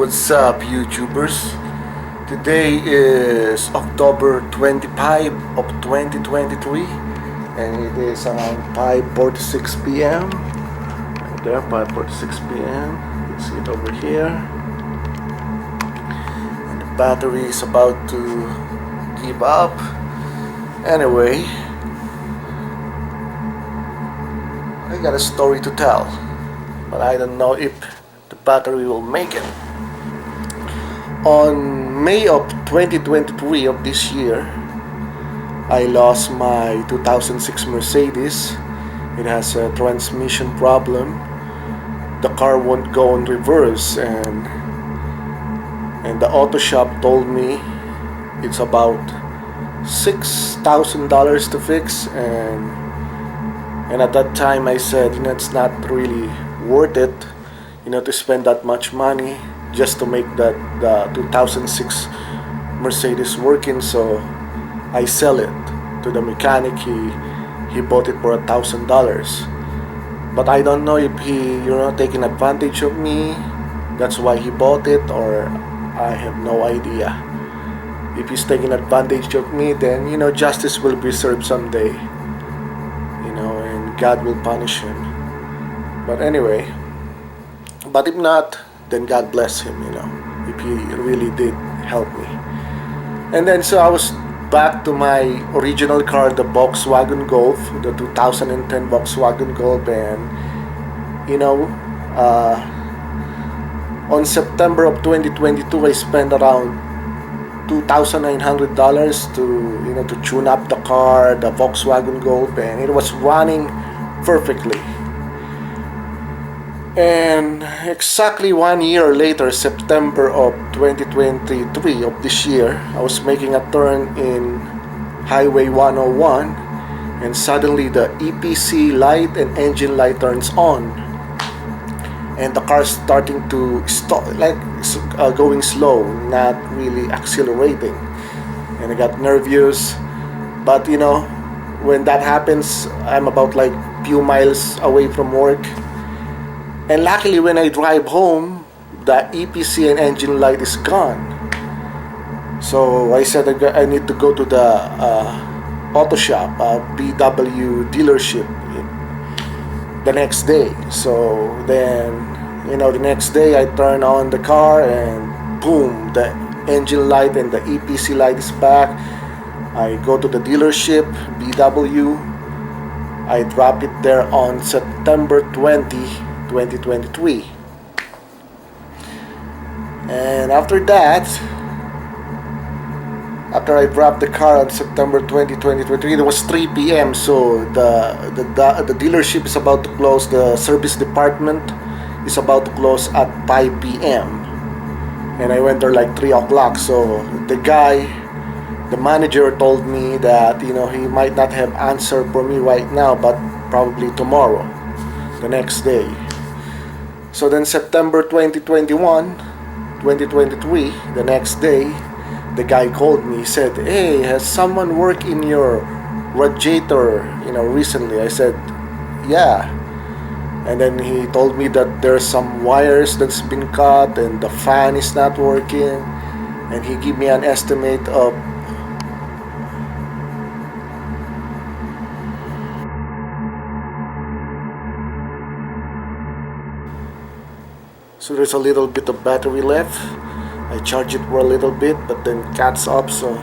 what's up, YouTubers? Today is October 25 of 2023, and it is around 5:46 p.m. Right there, 5:46 p.m. You can see it over here. And the battery is about to give up. Anyway, I got a story to tell, but I don't know if the battery will make it. On May of 2023 of this year, I lost my 2006 Mercedes. It has a transmission problem. The car won't go in reverse, and the auto shop told me it's about $6,000 to fix, and at that time I said, it's not really worth it, to spend that much money just to make the 2006 Mercedes working. So I sell it to the mechanic. He bought it for $1,000, but I don't know if he taking advantage of me. That's why he bought it, or I have no idea. If he's taking advantage of me, then justice will be served someday, and God will punish him. But anyway, but if not, then God bless him, if he really did help me. And then so I was back to my original car, the Volkswagen Golf, the 2010 Volkswagen Golf, and on September of 2022, I spent around $2,900 to tune up the car, the Volkswagen Golf, and it was running perfectly. And exactly 1 year later, September of 2023 of this year, I was making a turn in Highway 101, and suddenly the EPC light and engine light turns on, and the car starting to stop, like going slow, not really accelerating. And I got nervous, but when that happens, I'm about like few miles away from work. And luckily, when I drive home, the EPC and engine light is gone. So I said I need to go to the auto shop, VW dealership, the next day. So then, the next day I turn on the car, and boom, the engine light and the EPC light is back. I go to the dealership, VW. I drop it there on September 2023. And after that, after I dropped the car on September 2023, it was 3 p.m. So the dealership is about to close. The service department is about to close at 5 p.m. And I went there like 3 o'clock. So the manager told me that he might not have answer for me right now, but probably tomorrow, the next day. So then September 2023, the next day, the guy called me. He said, "Hey, has someone worked in your radiator recently?" I said, "Yeah." And then he told me that there's some wires that's been cut and the fan is not working, and he gave me an estimate of so there's a little bit of battery left. I charge it for a little bit, but then cuts up. So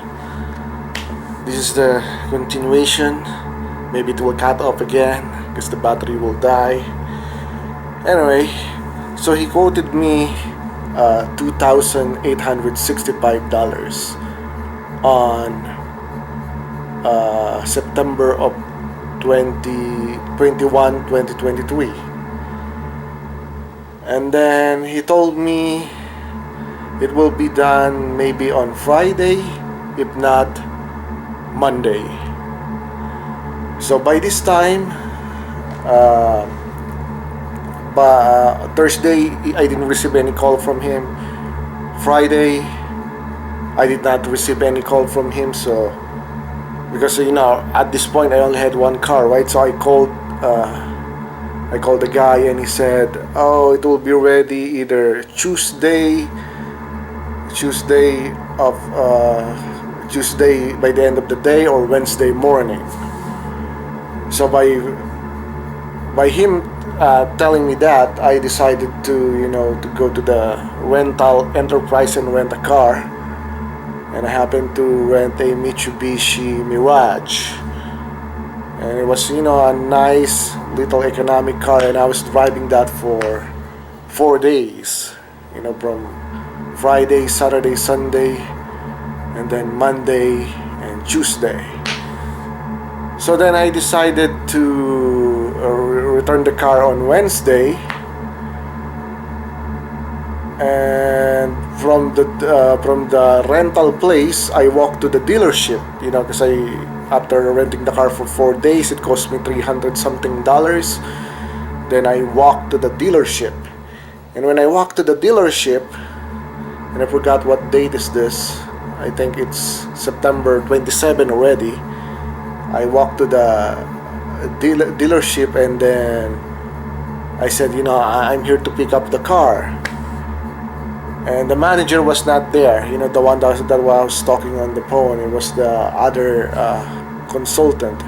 this is the continuation. Maybe it will cut off again because the battery will die. Anyway, so he quoted me $2,865 on September of 2023. And then he told me it will be done maybe on Friday, if not Monday. So by this time, Thursday, I didn't receive any call from him. Friday, I did not receive any call from him. So because at this point I only had one car, right? So I called I called the guy and he said, oh, it will be ready either Tuesday by the end of the day or Wednesday morning. So by him telling me that, I decided to go to the rental enterprise and rent a car. And I happened to rent a Mitsubishi Mirage. And it was, a nice little economic car, and I was driving that for 4 days. From Friday, Saturday, Sunday, and then Monday and Tuesday. So then I decided to return the car on Wednesday, and from the rental place I walked to the dealership, because after renting the car for 4 days, it cost me $300 something. Then I walked to the dealership, and when I walked to the dealership, and I forgot what date is this, I think it's September 27 already. I walked to the dealership, and then I said, I'm here to pick up the car. And the manager was not there, the one that was talking on the phone. It was the other consultant.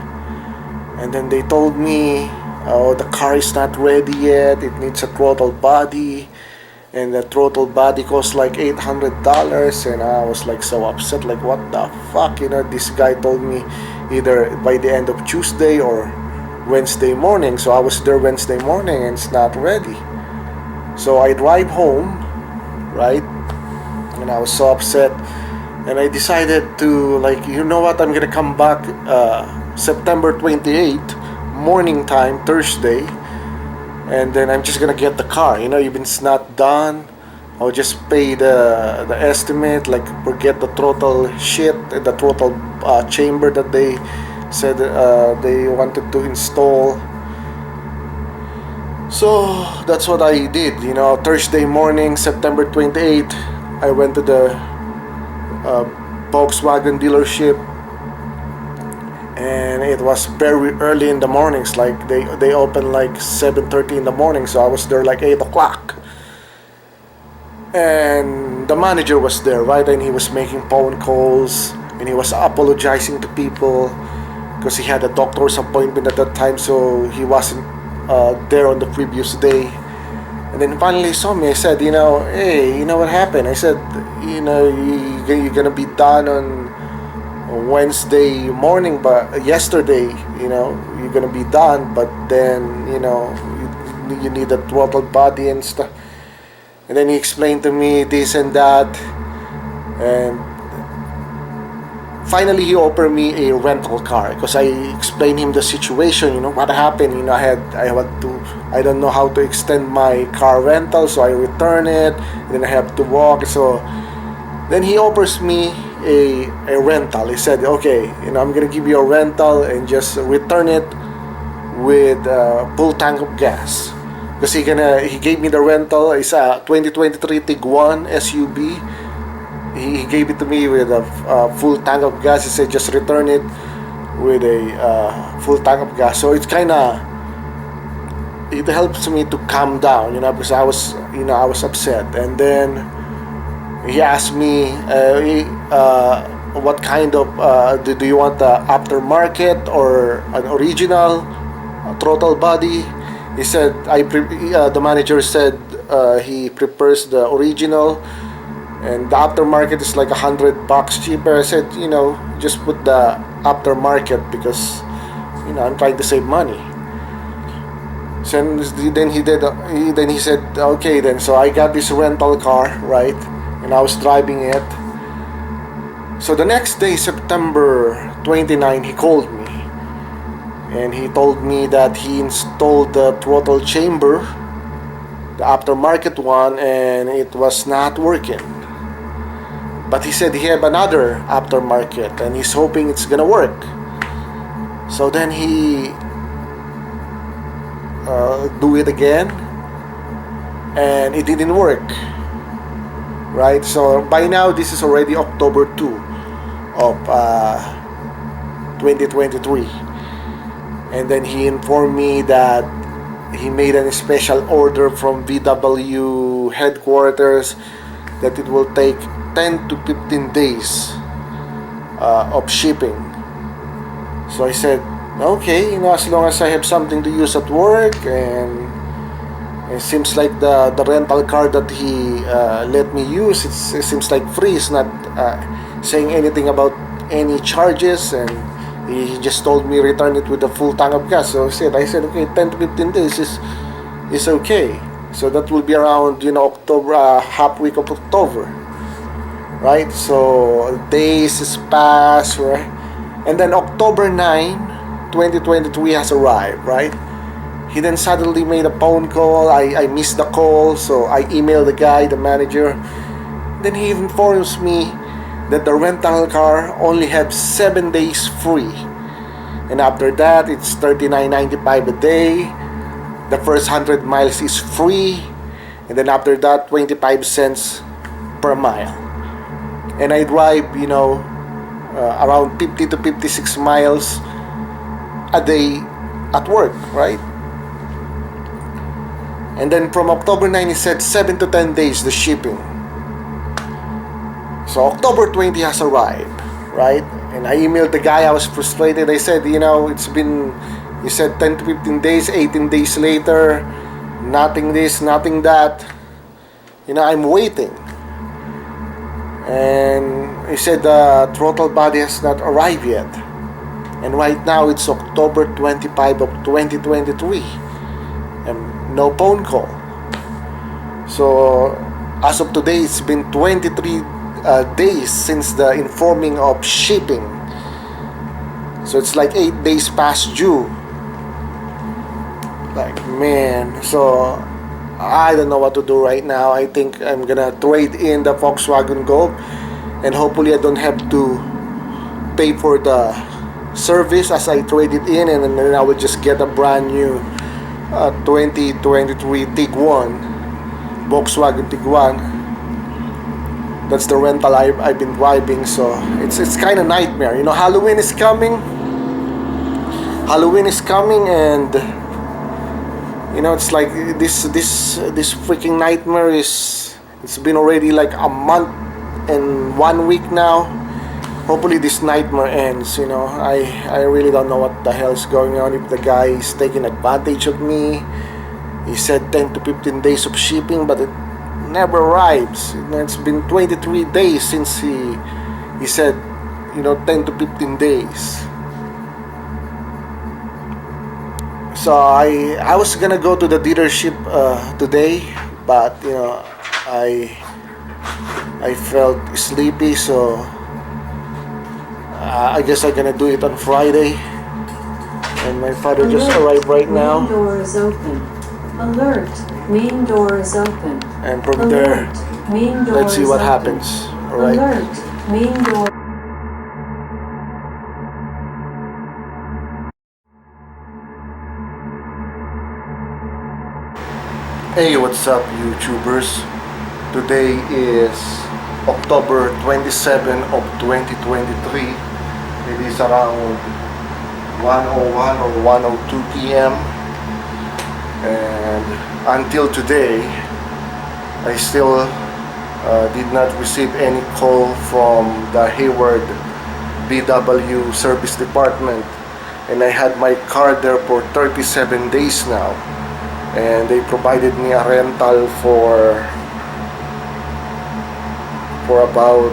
And then they told me, oh, the car is not ready yet, it needs a throttle body, and the throttle body costs like $800. And I was like so upset, like what the fuck, this guy told me either by the end of Tuesday or Wednesday morning. So I was there Wednesday morning and it's not ready. So I drive home, right, and I was so upset, and I decided to, what, I'm gonna come back September 28th morning time, Thursday, and then I'm just gonna get the car. If it's not done, I'll just pay the estimate, forget the throttle shit, the throttle chamber that they said they wanted to install. So that's what I did. Thursday morning, September 28th, I went to the Volkswagen dealership, and it was very early in the mornings. Like they open like 7:30 in the morning, so I was there like 8 o'clock. And the manager was there, right? And he was making phone calls, and he was apologizing to people because he had a doctor's appointment at that time, so he wasn't there on the previous day. And then finally he saw me. I said, hey, what happened? I said, you're gonna be done on Wednesday morning, but yesterday, you're gonna be done, but then, you need a throttle body and stuff. And then he explained to me this and that, and finally he offered me a rental car because I explained him the situation. What happened. I don't know how to extend my car rental, so I return it, and then I have to walk. So then he offers me a rental. He said, okay, I'm gonna give you a rental and just return it with a full tank of gas. Because he gave me the rental. It's a 2023 Tiguan SUV. He gave it to me with a full tank of gas. He said just return it with a full tank of gas. So it helps me to calm down, because I was upset. And then he asked me, what kind of do you want the aftermarket or an original throttle body? He said, the manager said he prefers the original, and the aftermarket is like $100 cheaper. I said, just put the aftermarket because, I'm trying to save money. So then he said, okay then. So I got this rental car, right, and I was driving it. So the next day, September 29, he called me. And he told me that he installed the throttle chamber, the aftermarket one, and it was not working. But he said he have another aftermarket and he's hoping it's gonna work. So then he do it again, and it didn't work. Right? So by now, this is already October 2 of 2023. And then he informed me that he made a special order from VW headquarters that it will take 10 to 15 days of shipping. So I said, okay, as long as I have something to use at work, and it seems like the rental car that he let me use, it seems like free. He's not saying anything about any charges, and he just told me return it with a full tank of gas. So I said okay, 10 to 15 days is okay. So that will be around October, half week of October, right? So days is passed, right? And then October 9, 2023 has arrived, right? He then suddenly made a phone call. I missed the call, so I emailed the guy, the manager. Then he informs me that the rental car only has 7 days free, and after that it's $39.95 a day. The first 100 miles is free, and then after that 25 cents per mile. And I drive around 50 to 56 miles a day at work, right? And then from October 9, he said 7 to 10 days the shipping. So October 20 has arrived, right? And I emailed the guy. I was frustrated. I said, it's been, you said 10 to 15 days, 18 days later, nothing this, nothing that. I'm waiting. And he said the throttle body has not arrived yet. And right now it's October 25 of 2023. And no phone call. So as of today, it's been 23 days since the informing of shipping. So it's like 8 days past due. Like, man. So I don't know what to do right now. I think I'm gonna trade in the Volkswagen Golf, and hopefully I don't have to pay for the service as I trade it in, and then I will just get a brand new 2023 Tiguan, Volkswagen Tiguan. That's the rental I've been driving. So it's kind of nightmare. Halloween is coming. And it's like this freaking nightmare it's been already like a month and 1 week now. Hopefully this nightmare ends. I really don't know what the hell is going on. If the guy is taking advantage of me. He said 10 to 15 days of shipping, but it never arrives. It's been 23 days since he said 10 to 15 days. So I was gonna go to the dealership today, but I felt sleepy, so I guess I'm gonna do it on Friday. And my father just arrived right now. Main door is open. Alert. Main door is open. And from there, Main door let's see what is happens. open. Alright. Alert. Main door. Hey, what's up, YouTubers? Today is October 27 of 2023. It is around 1:01 or 1:02 p.m. And until today, I still did not receive any call from the Hayward VW service department. And I had my car there for 37 days now. And they provided me a rental for about,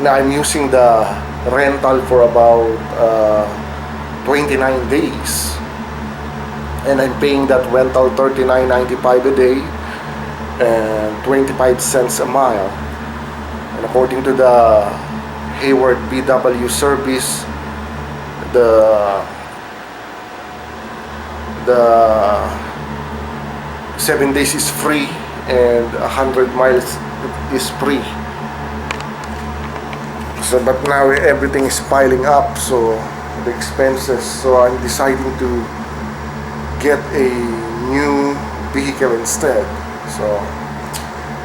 I'm using the rental for about 29 days, and I'm paying that rental $39.95 a day and 25 cents a mile. And according to the Hayward VW service, the 7 days is free and 100 miles is free. So but now everything is piling up, so the expenses, so I'm deciding to get a new vehicle instead. So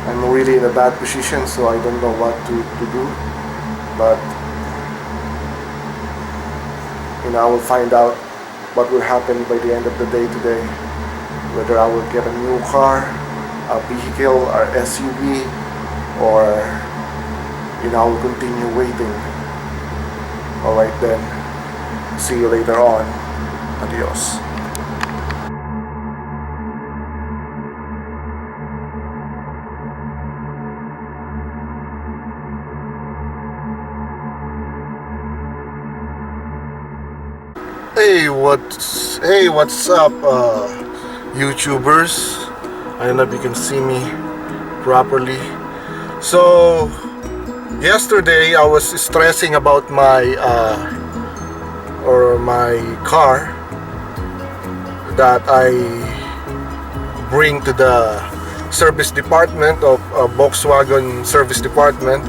I'm really in a bad position, so I don't know what to do, but I will find out what will happen by the end of the day today. whether I will get a new car, a vehicle, or SUV, or I will continue waiting. Alright then, see you later on. Adios. Hey, what's up, YouTubers? I don't know if you can see me properly. So yesterday I was stressing about my car that I bring to the service department of Volkswagen service department,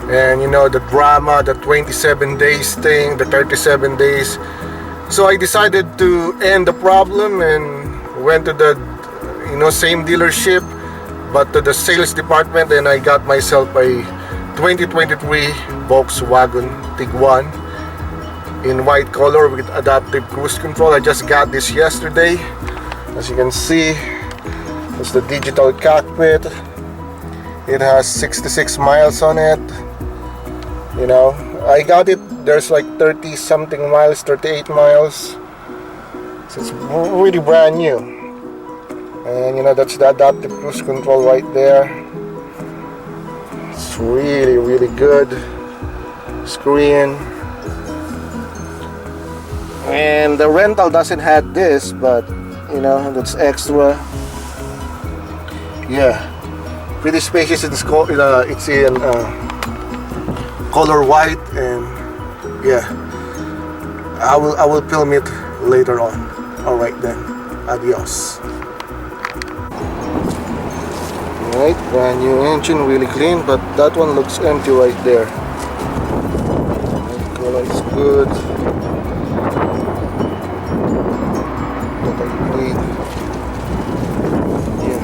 and the drama, the 27 days thing, the 37 days. So I decided to end the problem and went to the same dealership, but to the sales department, and I got myself a 2023 Volkswagen Tiguan in white color with adaptive cruise control. I just got this yesterday. As you can see, it's the digital cockpit. It has 66 miles on it. I got it, there's like 30 something miles, 38 miles. So it's really brand new. And that's the adaptive cruise control right there. It's really, really good screen. And the rental doesn't have this, but that's extra. Yeah, pretty spacious. It's in color white, and yeah, I will film it later on. Alright then, adios. Alright, brand new engine, really clean, but that one looks empty right there. Color is good. Totally clean. Yeah.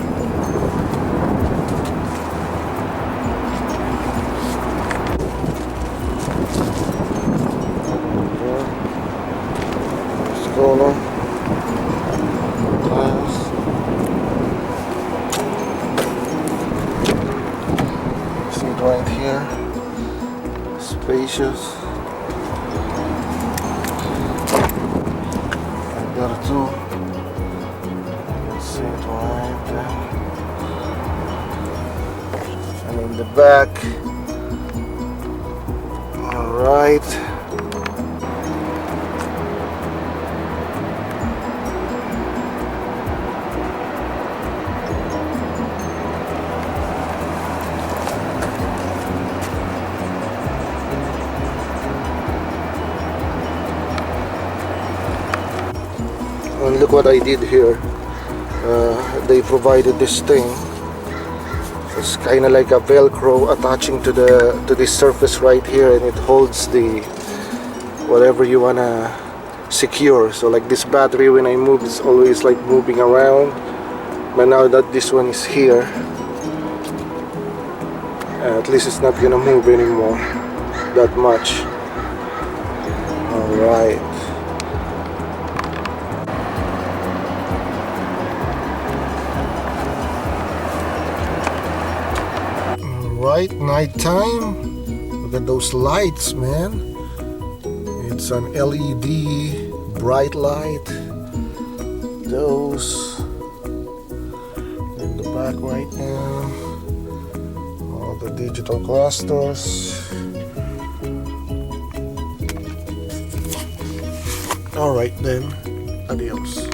Let's go now. Seat right here, spacious. And there too. Seat right there. And in the back. All right. And look what I did here. They provided this thing. It's kind of like a Velcro attaching to this surface right here, and it holds the whatever you wanna secure. So like this battery, when I move, it's always like moving around. But now that this one is here, at least it's not gonna move anymore that much. All right. Right, nighttime. Look at those lights, man. It's an LED bright light. Those in the back right now. All the digital clusters. Alright then, adios.